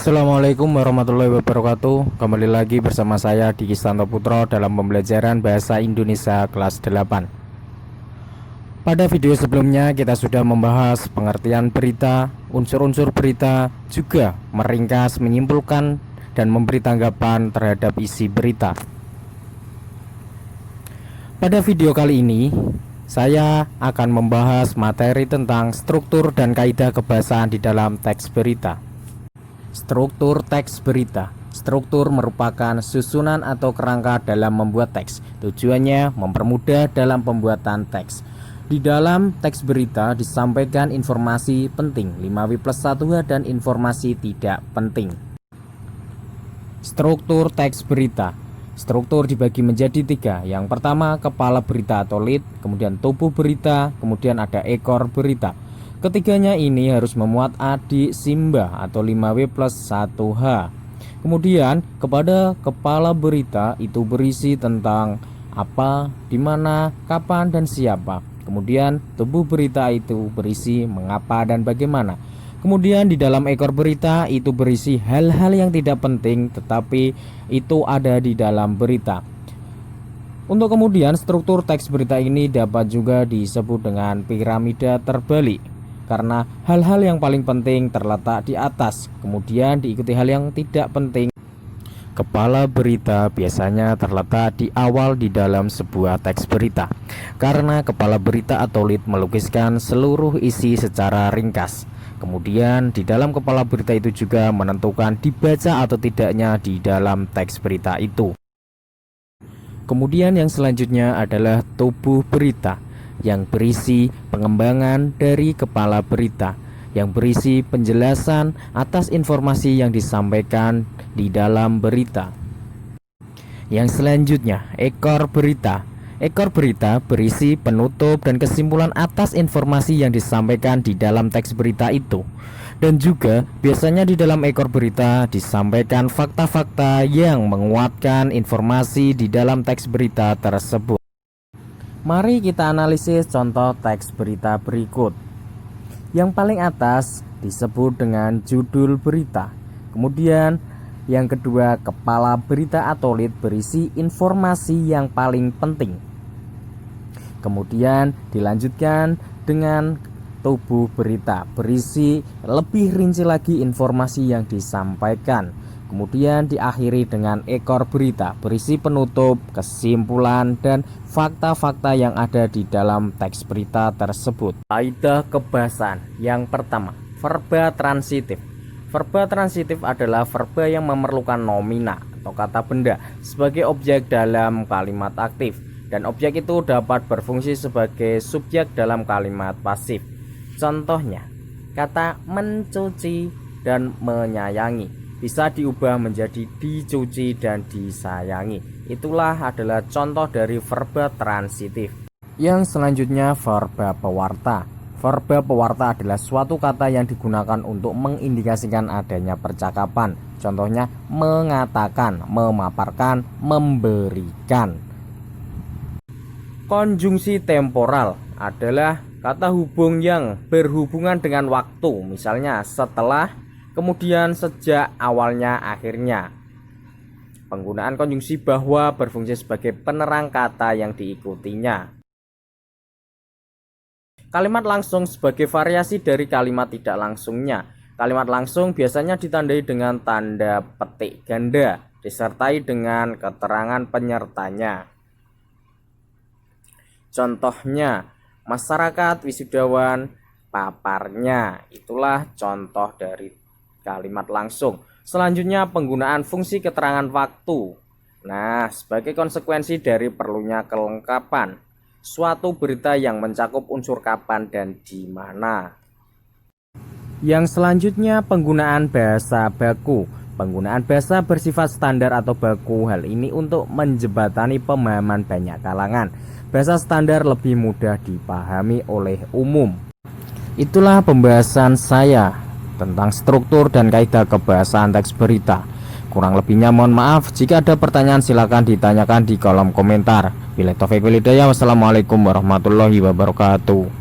Assalamualaikum warahmatullahi wabarakatuh. Kembali lagi bersama saya Diki Santo Putro dalam pembelajaran Bahasa Indonesia kelas 8. Pada video sebelumnya kita sudah membahas pengertian berita, unsur-unsur berita, juga meringkas, menyimpulkan, dan memberi tanggapan terhadap isi berita. Pada video kali ini saya akan membahas materi tentang struktur dan kaidah kebahasaan di dalam teks berita. Struktur teks berita. Struktur merupakan susunan atau kerangka dalam membuat teks. Tujuannya mempermudah dalam pembuatan teks. Di dalam teks berita disampaikan informasi penting 5W+1H dan informasi tidak penting. Struktur teks berita. Struktur dibagi menjadi 3. Yang pertama kepala berita atau lead, kemudian tubuh berita, kemudian ada ekor berita. Ketiganya ini harus memuat adik simbah atau 5W+1H. Kemudian kepada kepala berita itu berisi tentang apa, di mana, kapan, dan siapa. Kemudian tubuh berita itu berisi mengapa dan bagaimana. Kemudian di dalam ekor berita itu berisi hal-hal yang tidak penting tetapi itu ada di dalam berita. Untuk kemudian struktur teks berita ini dapat juga disebut dengan piramida terbalik, karena hal-hal yang paling penting terletak di atas, kemudian diikuti hal yang tidak penting. Kepala berita biasanya terletak di awal di dalam sebuah teks berita, karena kepala berita atau lead melukiskan seluruh isi secara ringkas. Kemudian di dalam kepala berita itu juga menentukan dibaca atau tidaknya di dalam teks berita itu. Kemudian yang selanjutnya adalah tubuh berita, yang berisi pengembangan dari kepala berita, yang berisi penjelasan atas informasi yang disampaikan di dalam berita. Yang selanjutnya, ekor berita. Ekor berita berisi penutup dan kesimpulan atas informasi yang disampaikan di dalam teks berita itu. Dan juga biasanya di dalam ekor berita disampaikan fakta-fakta yang menguatkan informasi di dalam teks berita tersebut. Mari kita analisis contoh teks berita berikut. Yang paling atas disebut dengan judul berita. Kemudian yang kedua kepala berita atau lead berisi informasi yang paling penting. Kemudian dilanjutkan dengan tubuh berita, berisi lebih rinci lagi informasi yang disampaikan. Kemudian diakhiri dengan ekor berita, berisi penutup, kesimpulan, dan fakta-fakta yang ada di dalam teks berita tersebut. Kaidah kebahasaan. Yang pertama, verba transitif. Verba transitif adalah verba yang memerlukan nomina atau kata benda sebagai objek dalam kalimat aktif, dan objek itu dapat berfungsi sebagai subjek dalam kalimat pasif. Contohnya, kata mencuci dan menyayangi bisa diubah menjadi dicuci dan disayangi. Itulah adalah contoh dari verba transitif. Yang selanjutnya verba pewarta. Verba pewarta adalah suatu kata yang digunakan untuk mengindikasikan adanya percakapan. Contohnya mengatakan, memaparkan, memberikan. Konjungsi temporal adalah kata hubung yang berhubungan dengan waktu, misalnya setelah, kemudian sejak, awalnya, akhirnya. Penggunaan konjungsi bahwa berfungsi sebagai penerang kata yang diikutinya. Kalimat langsung sebagai variasi dari kalimat tidak langsungnya. Kalimat langsung biasanya ditandai dengan tanda petik ganda, disertai dengan keterangan penyertanya. Contohnya, masyarakat, wisudawan, paparnya. Itulah contoh dari kalimat langsung. Selanjutnya penggunaan fungsi keterangan waktu. Nah, sebagai konsekuensi dari perlunya kelengkapan suatu berita yang mencakup unsur kapan dan di mana. Yang selanjutnya penggunaan bahasa baku. Penggunaan bahasa bersifat standar atau baku. Hal ini untuk menjembatani pemahaman banyak kalangan. Bahasa standar lebih mudah dipahami oleh umum. Itulah pembahasan saya tentang struktur dan kaidah kebahasaan teks berita. Kurang lebihnya mohon maaf. Jika ada pertanyaan silakan ditanyakan di kolom komentar. Wassalamualaikum warahmatullahi wabarakatuh.